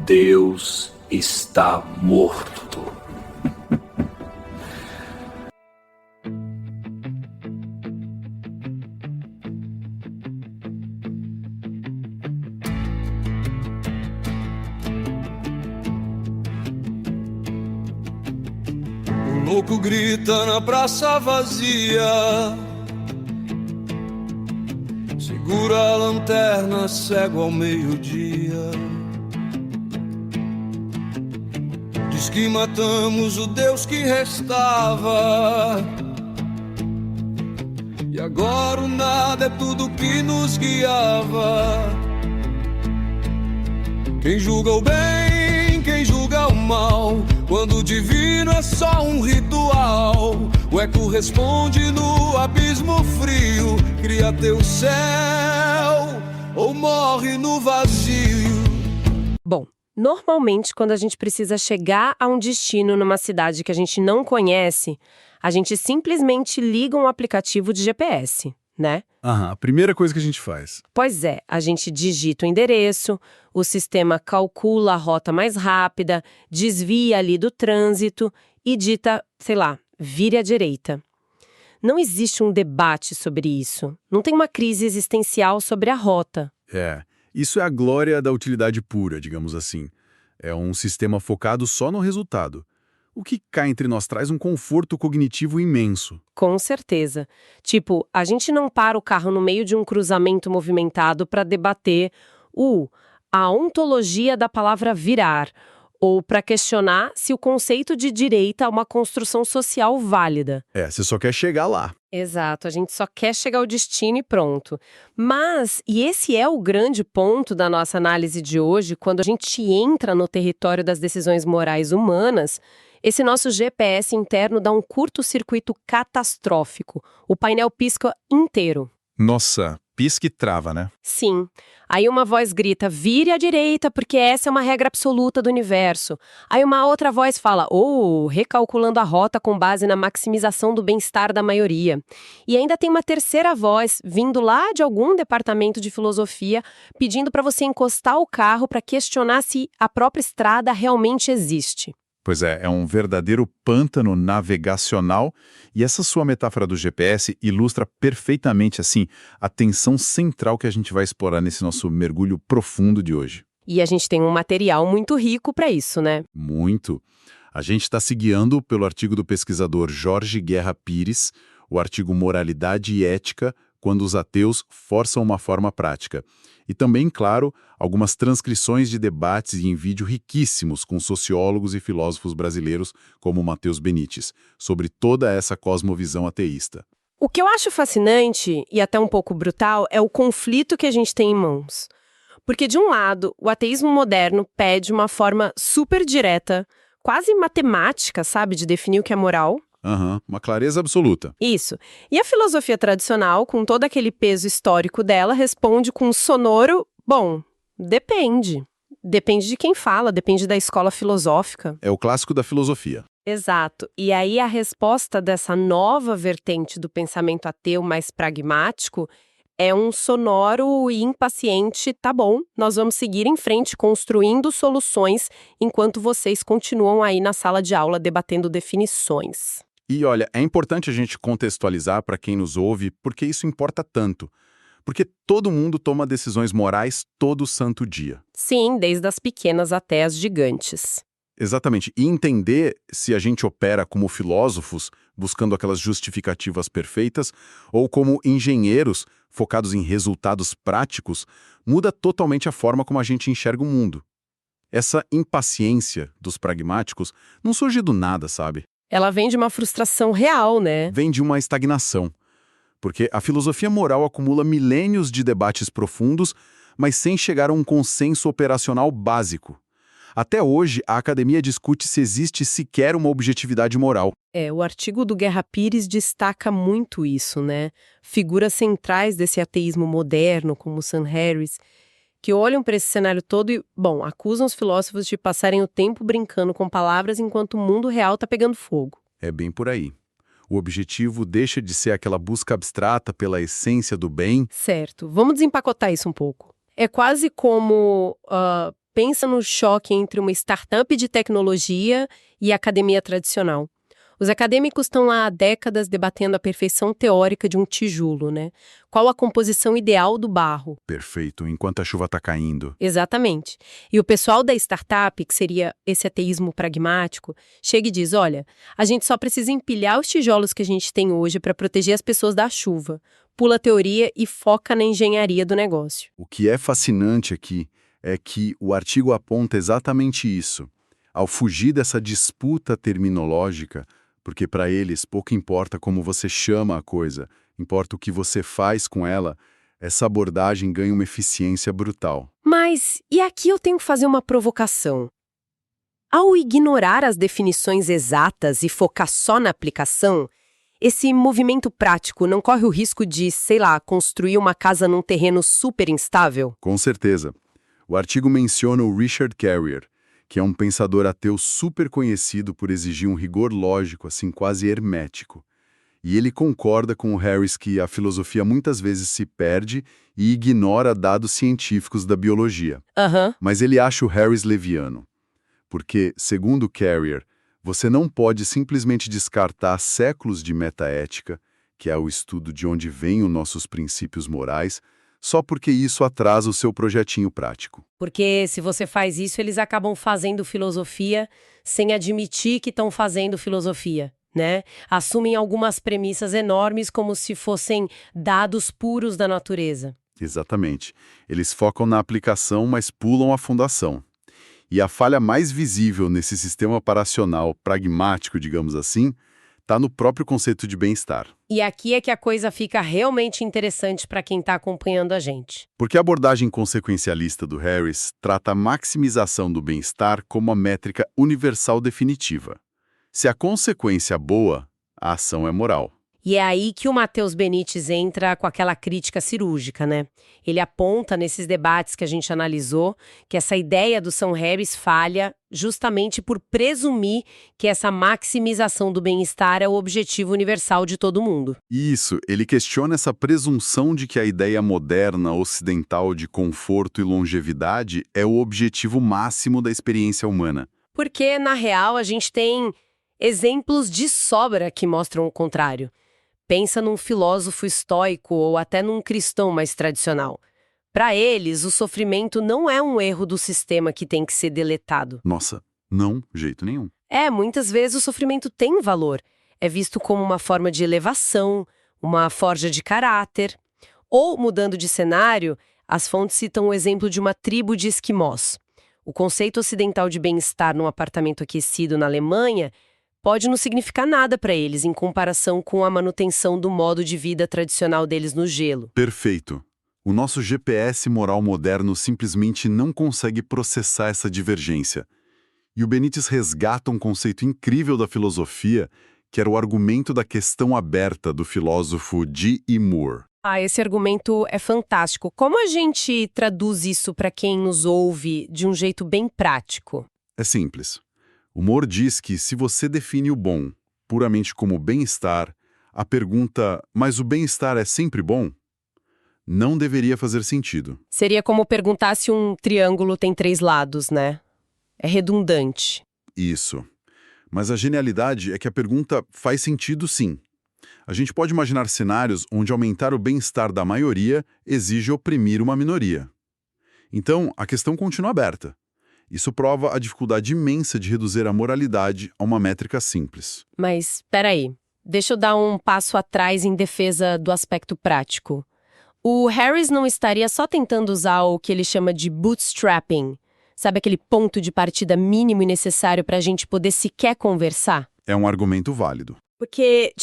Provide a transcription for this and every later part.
Deus está morto. O louco grita na praça vazia, segura a lanterna, cego ao meio-dia. Diz que matamos o Deus que restava, e agora o nada é tudo que nos guiava. Quem julga o bem, quem julga o mal, quando o divino é só um ritual. O eco responde no abismo frio, cria teu céu ou morre no vazio. Bom, normalmente quando a gente precisa chegar a um destino numa cidade que a gente não conhece, a gente simplesmente liga um aplicativo de GPS, né? A primeira coisa que a gente faz. Pois é, a gente digita o endereço, o sistema calcula a rota mais rápida, desvia ali do trânsito e dita, sei lá, vire à direita. Não existe um debate sobre isso. Não tem uma crise existencial sobre a rota. Isso é a glória da utilidade pura, digamos assim. É um sistema focado só no resultado. O que cá entre nós traz um conforto cognitivo imenso. Com certeza. Tipo, a gente não para o carro no meio de um cruzamento movimentado para debater a ontologia da palavra virar, ou para questionar se o conceito de direita é uma construção social válida. Você só quer chegar lá. Exato, a gente só quer chegar ao destino e pronto. Mas, e esse é o grande ponto da nossa análise de hoje, quando a gente entra no território das decisões morais humanas, esse nosso GPS interno dá um curto-circuito catastrófico. O painel pisca inteiro. Nossa, pisca e trava, né? Sim. Aí uma voz grita, vire à direita, porque essa é uma regra absoluta do universo. Aí uma outra voz fala, recalculando a rota com base na maximização do bem-estar da maioria. E ainda tem uma terceira voz, vindo lá de algum departamento de filosofia, pedindo para você encostar o carro para questionar se a própria estrada realmente existe. Pois é um verdadeiro pântano navegacional, e essa sua metáfora do GPS ilustra perfeitamente, assim, a tensão central que a gente vai explorar nesse nosso mergulho profundo de hoje. E a gente tem um material muito rico para isso, né? Muito. A gente está se guiando pelo artigo do pesquisador Jorge Guerra Pires, o artigo Moralidade e Ética, quando os ateus forçam uma forma prática. E também, claro, algumas transcrições de debates em vídeo riquíssimos com sociólogos e filósofos brasileiros como Matheus Benites, sobre toda essa cosmovisão ateísta. O que eu acho fascinante, e até um pouco brutal, é o conflito que a gente tem em mãos. Porque, de um lado, o ateísmo moderno pede uma forma super direta, quase matemática, sabe, de definir o que é moral. Uma clareza absoluta. Isso. E a filosofia tradicional, com todo aquele peso histórico dela, responde com um sonoro, bom, depende. Depende de quem fala, depende da escola filosófica. É o clássico da filosofia. Exato. E aí a resposta dessa nova vertente do pensamento ateu mais pragmático é um sonoro e impaciente, tá bom, nós vamos seguir em frente construindo soluções enquanto vocês continuam aí na sala de aula debatendo definições. E olha, é importante a gente contextualizar para quem nos ouve porque isso importa tanto. Porque todo mundo toma decisões morais todo santo dia. Sim, desde as pequenas até as gigantes. Exatamente. E entender se a gente opera como filósofos, buscando aquelas justificativas perfeitas, ou como engenheiros focados em resultados práticos, muda totalmente a forma como a gente enxerga o mundo. Essa impaciência dos pragmáticos não surge do nada, sabe? Ela vem de uma frustração real, né? Vem de uma estagnação. Porque a filosofia moral acumula milênios de debates profundos, mas sem chegar a um consenso operacional básico. Até hoje, a academia discute se existe sequer uma objetividade moral. O artigo do Guerra Pires destaca muito isso, né? Figuras centrais desse ateísmo moderno, como Sam Harris, que olham para esse cenário todo e, acusam os filósofos de passarem o tempo brincando com palavras enquanto o mundo real está pegando fogo. É bem por aí. O objetivo deixa de ser aquela busca abstrata pela essência do bem. Certo. Vamos desempacotar isso um pouco. É quase como Pensa no choque entre uma startup de tecnologia e a academia tradicional. Os acadêmicos estão lá há décadas debatendo a perfeição teórica de um tijolo, né? Qual a composição ideal do barro? Perfeito, enquanto a chuva está caindo. Exatamente. E o pessoal da startup, que seria esse ateísmo pragmático, chega e diz, olha, a gente só precisa empilhar os tijolos que a gente tem hoje para proteger as pessoas da chuva. Pula a teoria e foca na engenharia do negócio. O que é fascinante aqui é que o artigo aponta exatamente isso. Ao fugir dessa disputa terminológica, porque para eles pouco importa como você chama a coisa, importa o que você faz com ela, essa abordagem ganha uma eficiência brutal. Mas, e aqui eu tenho que fazer uma provocação. Ao ignorar as definições exatas e focar só na aplicação, esse movimento prático não corre o risco de, sei lá, construir uma casa num terreno super instável? Com certeza. O artigo menciona o Richard Carrier, que é um pensador ateu super conhecido por exigir um rigor lógico, assim, quase hermético. E ele concorda com o Harris que a filosofia muitas vezes se perde e ignora dados científicos da biologia. Mas ele acha o Harris leviano. Porque, segundo Carrier, você não pode simplesmente descartar séculos de metaética, que é o estudo de onde vêm os nossos princípios morais, só porque isso atrasa o seu projetinho prático. Porque se você faz isso, eles acabam fazendo filosofia sem admitir que estão fazendo filosofia, né? Assumem algumas premissas enormes como se fossem dados puros da natureza. Exatamente. Eles focam na aplicação, mas pulam a fundação. E a falha mais visível nesse sistema operacional pragmático, digamos assim, está no próprio conceito de bem-estar. E aqui é que a coisa fica realmente interessante para quem está acompanhando a gente. Porque a abordagem consequencialista do Harris trata a maximização do bem-estar como a métrica universal definitiva. Se a consequência é boa, a ação é moral. E é aí que o Matheus Benites entra com aquela crítica cirúrgica, né? Ele aponta nesses debates que a gente analisou que essa ideia do São Harris falha justamente por presumir que essa maximização do bem-estar é o objetivo universal de todo mundo. Isso, ele questiona essa presunção de que a ideia moderna ocidental de conforto e longevidade é o objetivo máximo da experiência humana. Porque, na real, a gente tem exemplos de sobra que mostram o contrário. Pensa num filósofo estoico ou até num cristão mais tradicional. Para eles, o sofrimento não é um erro do sistema que tem que ser deletado. Nossa, não, jeito nenhum. Muitas vezes o sofrimento tem valor. É visto como uma forma de elevação, uma forja de caráter. Ou, mudando de cenário, as fontes citam o exemplo de uma tribo de esquimós. O conceito ocidental de bem-estar num apartamento aquecido na Alemanha pode não significar nada para eles em comparação com a manutenção do modo de vida tradicional deles no gelo. Perfeito. O nosso GPS moral moderno simplesmente não consegue processar essa divergência. E o Benites resgata um conceito incrível da filosofia, que era o argumento da questão aberta do filósofo G. E. Moore. Esse argumento é fantástico. Como a gente traduz isso para quem nos ouve de um jeito bem prático? É simples. O Moore diz que se você define o bom puramente como bem-estar, a pergunta, mas o bem-estar é sempre bom? Não deveria fazer sentido. Seria como perguntar se um triângulo tem 3 lados, né? É redundante. Isso. Mas a genialidade é que a pergunta faz sentido sim. A gente pode imaginar cenários onde aumentar o bem-estar da maioria exige oprimir uma minoria. Então, a questão continua aberta. Isso prova a dificuldade imensa de reduzir a moralidade a uma métrica simples. Mas, peraí, deixa eu dar um passo atrás em defesa do aspecto prático. O Harris não estaria só tentando usar o que ele chama de bootstrapping? Sabe aquele ponto de partida mínimo e necessário para a gente poder sequer conversar? É um argumento válido. Porque,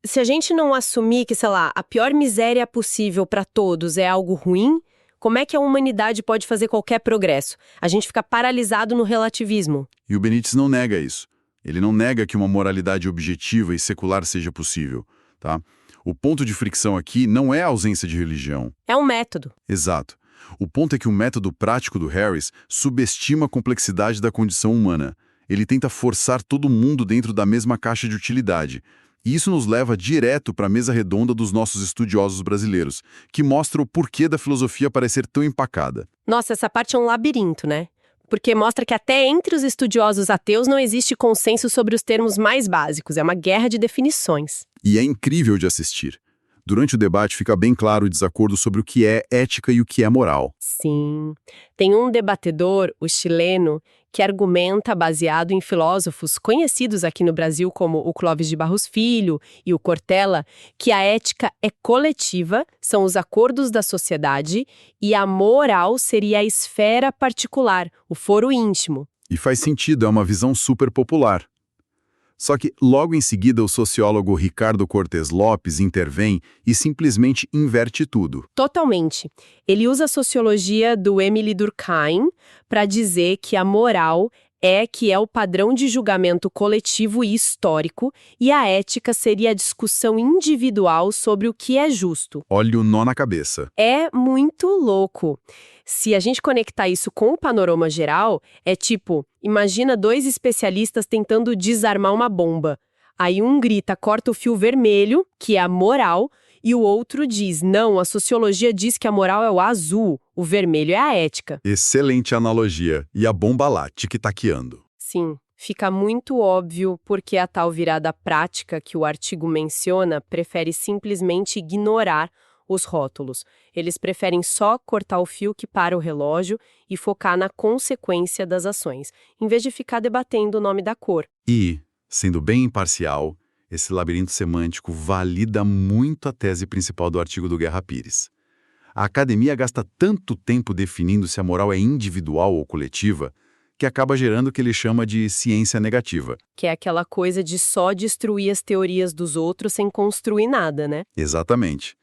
se a gente não assumir que, sei lá, a pior miséria possível para todos é algo ruim, como é que a humanidade pode fazer qualquer progresso? A gente fica paralisado no relativismo. E o Benites não nega isso. Ele não nega que uma moralidade objetiva e secular seja possível, tá? O ponto de fricção aqui não é a ausência de religião. É um método. Exato. O ponto é que o método prático do Harris subestima a complexidade da condição humana. Ele tenta forçar todo mundo dentro da mesma caixa de utilidade. E isso nos leva direto para a mesa redonda dos nossos estudiosos brasileiros, que mostra o porquê da filosofia parecer tão empacada. Nossa, essa parte é um labirinto, né? Porque mostra que até entre os estudiosos ateus não existe consenso sobre os termos mais básicos, é uma guerra de definições. E é incrível de assistir. Durante o debate fica bem claro o desacordo sobre o que é ética e o que é moral. Sim. Tem um debatedor, o chileno, que argumenta, baseado em filósofos conhecidos aqui no Brasil como o Clóvis de Barros Filho e o Cortella, que a ética é coletiva, são os acordos da sociedade, e a moral seria a esfera particular, o foro íntimo. E faz sentido, é uma visão super popular. Só que, logo em seguida, o sociólogo Ricardo Cortes Lopes intervém e simplesmente inverte tudo. Totalmente. Ele usa a sociologia do Émile Durkheim para dizer que a moral é o padrão de julgamento coletivo e histórico, e a ética seria a discussão individual sobre o que é justo. Olha o nó na cabeça. É muito louco. Se a gente conectar isso com o panorama geral, é tipo, imagina dois especialistas tentando desarmar uma bomba. Aí um grita, corta o fio vermelho, que é a moral, e o outro diz, não, a sociologia diz que a moral é o azul, o vermelho é a ética. Excelente analogia. E a bomba lá, tic-taqueando. Sim, fica muito óbvio porque a tal virada prática que o artigo menciona prefere simplesmente ignorar os rótulos. Eles preferem só cortar o fio que para o relógio e focar na consequência das ações, em vez de ficar debatendo o nome da cor. E, sendo bem imparcial, esse labirinto semântico valida muito a tese principal do artigo do Guerra Pires. A academia gasta tanto tempo definindo se a moral é individual ou coletiva, que acaba gerando o que ele chama de ciência negativa. Que é aquela coisa de só destruir as teorias dos outros sem construir nada, né? Exatamente.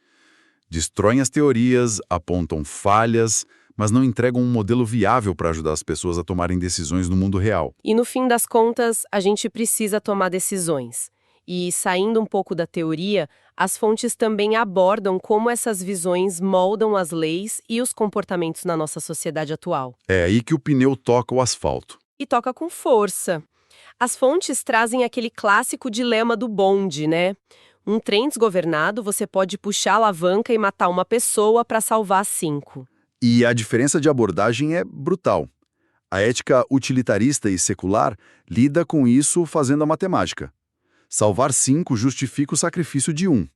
Destroem as teorias, apontam falhas, mas não entregam um modelo viável para ajudar as pessoas a tomarem decisões no mundo real. E no fim das contas, a gente precisa tomar decisões. E, saindo um pouco da teoria, as fontes também abordam como essas visões moldam as leis e os comportamentos na nossa sociedade atual. É aí que o pneu toca o asfalto. E toca com força. As fontes trazem aquele clássico dilema do bonde, né? Um trem desgovernado, você pode puxar a alavanca e matar uma pessoa para salvar 5. E a diferença de abordagem é brutal. A ética utilitarista e secular lida com isso fazendo a matemática. Salvar 5 justifica o sacrifício de 1.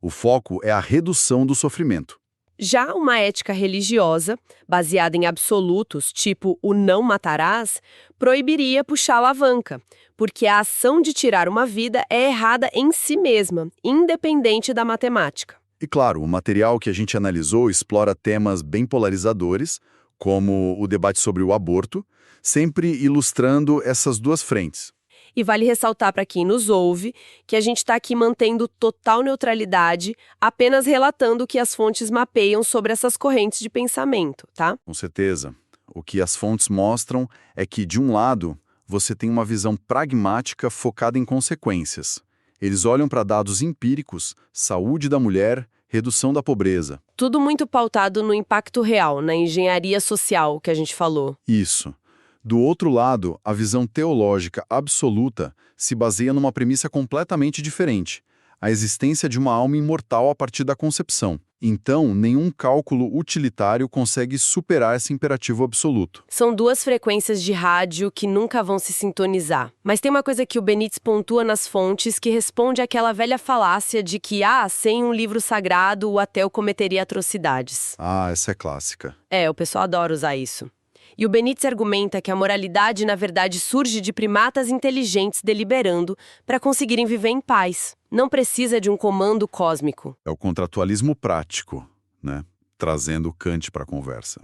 O foco é a redução do sofrimento. Já uma ética religiosa, baseada em absolutos, tipo o não matarás, proibiria puxar a alavanca, porque a ação de tirar uma vida é errada em si mesma, independente da matemática. E claro, o material que a gente analisou explora temas bem polarizadores, como o debate sobre o aborto, sempre ilustrando essas duas frentes. E vale ressaltar para quem nos ouve que a gente está aqui mantendo total neutralidade, apenas relatando o que as fontes mapeiam sobre essas correntes de pensamento, tá? Com certeza. O que as fontes mostram é que, de um lado, você tem uma visão pragmática focada em consequências. Eles olham para dados empíricos, saúde da mulher, redução da pobreza. Tudo muito pautado no impacto real, na engenharia social que a gente falou. Isso. Do outro lado, a visão teológica absoluta se baseia numa premissa completamente diferente, a existência de uma alma imortal a partir da concepção. Então, nenhum cálculo utilitário consegue superar esse imperativo absoluto. São duas frequências de rádio que nunca vão se sintonizar. Mas tem uma coisa que o Benítez pontua nas fontes que responde àquela velha falácia de que, sem um livro sagrado, o ateu cometeria atrocidades. Essa é clássica. O pessoal adora usar isso. E o Benítez argumenta que a moralidade, na verdade, surge de primatas inteligentes deliberando para conseguirem viver em paz. Não precisa de um comando cósmico. É o contratualismo prático, né? Trazendo Kant para a conversa.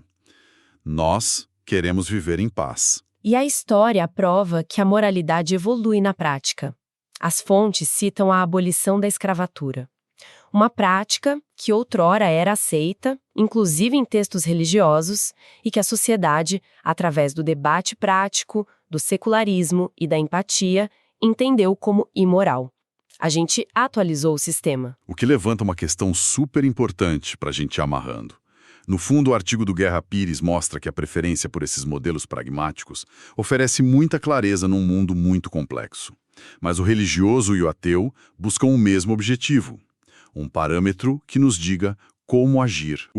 Nós queremos viver em paz. E a história prova que a moralidade evolui na prática. As fontes citam a abolição da escravatura. Uma prática que outrora era aceita, inclusive em textos religiosos, e que a sociedade, através do debate prático, do secularismo e da empatia, entendeu como imoral. A gente atualizou o sistema. O que levanta uma questão super importante para a gente ir amarrando. No fundo, o artigo do Guerra Pires mostra que a preferência por esses modelos pragmáticos oferece muita clareza num mundo muito complexo. Mas o religioso e o ateu buscam o mesmo objetivo. Um parâmetro que nos diga como agir.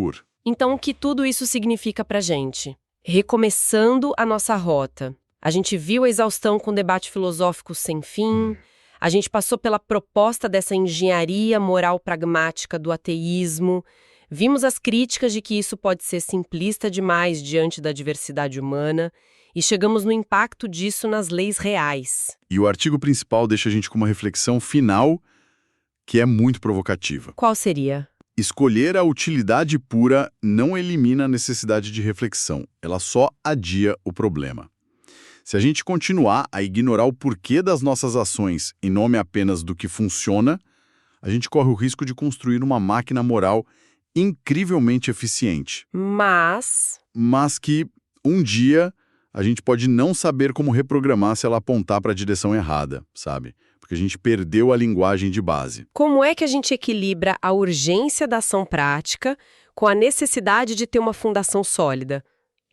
Então, o que tudo isso significa pra gente? Recomeçando a nossa rota. A gente viu a exaustão com debate filosófico sem fim, a gente passou pela proposta dessa engenharia moral pragmática do ateísmo, vimos as críticas de que isso pode ser simplista demais diante da diversidade humana e chegamos no impacto disso nas leis reais. E o artigo principal deixa a gente com uma reflexão final que é muito provocativa. Qual seria? Escolher a utilidade pura não elimina a necessidade de reflexão, ela só adia o problema. Se a gente continuar a ignorar o porquê das nossas ações em nome apenas do que funciona, a gente corre o risco de construir uma máquina moral incrivelmente eficiente. Mas que, um dia, a gente pode não saber como reprogramar se ela apontar para a direção errada, sabe? Porque a gente perdeu a linguagem de base. Como é que a gente equilibra a urgência da ação prática com a necessidade de ter uma fundação sólida?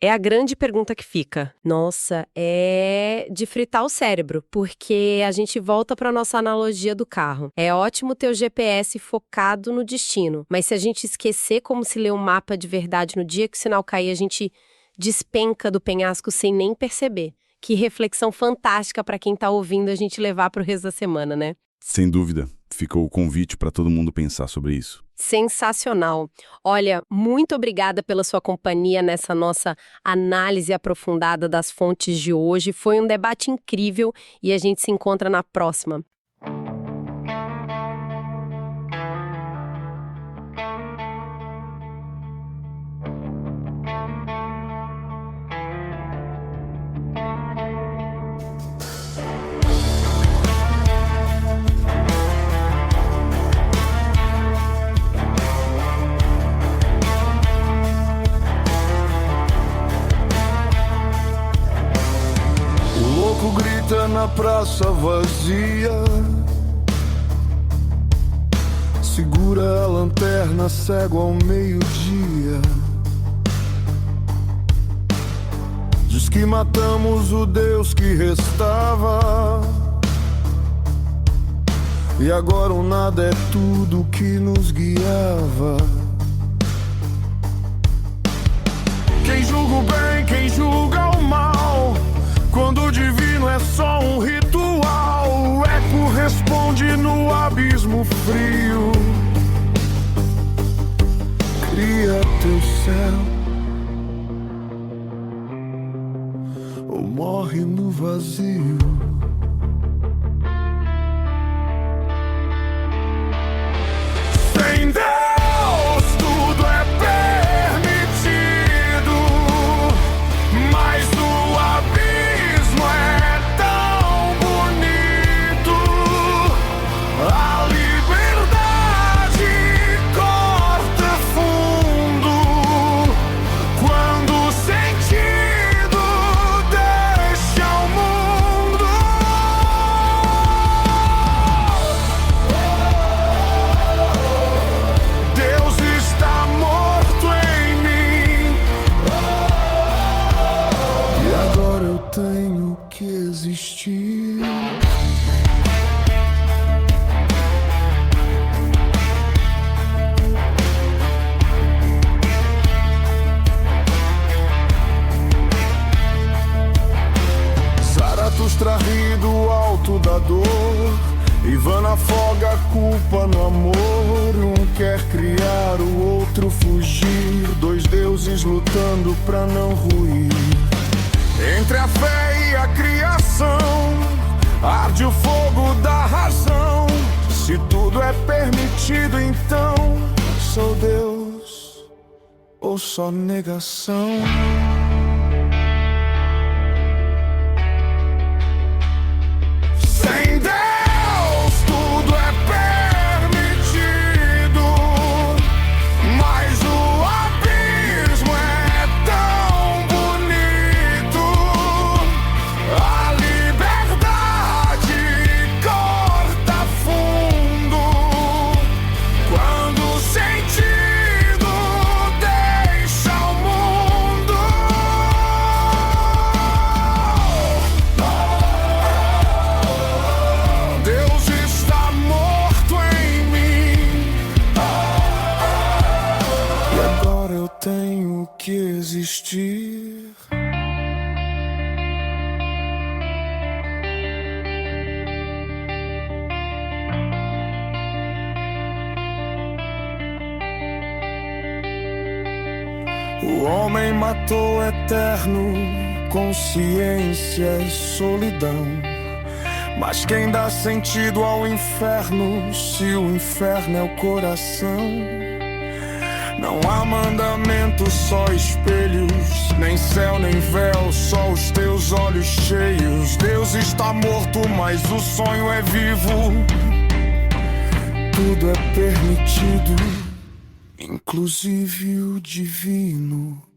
É a grande pergunta que fica. Nossa, é de fritar o cérebro, porque a gente volta para nossa analogia do carro. É ótimo ter o GPS focado no destino, mas se a gente esquecer como se lê um mapa de verdade no dia que o sinal cair, a gente despenca do penhasco sem nem perceber. Que reflexão fantástica para quem está ouvindo a gente levar para o resto da semana, né? Sem dúvida. Ficou o convite para todo mundo pensar sobre isso. Sensacional. Olha, muito obrigada pela sua companhia nessa nossa análise aprofundada das fontes de hoje. Foi um debate incrível e a gente se encontra na próxima. Grita na praça vazia, segura a lanterna cego ao meio-dia. Diz que matamos o Deus que restava, e agora o nada é tudo que nos guiava. Quem julga o bem, quem julga o mal, quando o divino é só um ritual, o eco responde no abismo frio. Cria teu céu ou morre no vazio. Sem Deus tudo é permitido, mas o abismo é tão bonito. A liberdade corta fundo quando o sentido deixa o mundo. Deus está morto em mim, e agora eu tenho que existir. Zaratustra ri do alto da dor, Ivan afoga a culpa no amor. Um quer criar, o outro fugir, dois deuses lutando pra não ruir. Entre a fé e a criação arde o fogo da razão. Se tudo é permitido, então sou Deus ou só negação? Sem Deus tudo é permitido, mas o abismo é tão bonito. A liberdade corta fundo quando o sentido deixa o mundo. existir. O homem matou o eterno, consciência e solidão. Mas quem dá sentido ao inferno, se o inferno é o coração? Não há mandamento, só espelhos, nem céu, nem véu, só os teus olhos cheios. Deus está morto, mas o sonho é vivo. Tudo é permitido, inclusive o divino.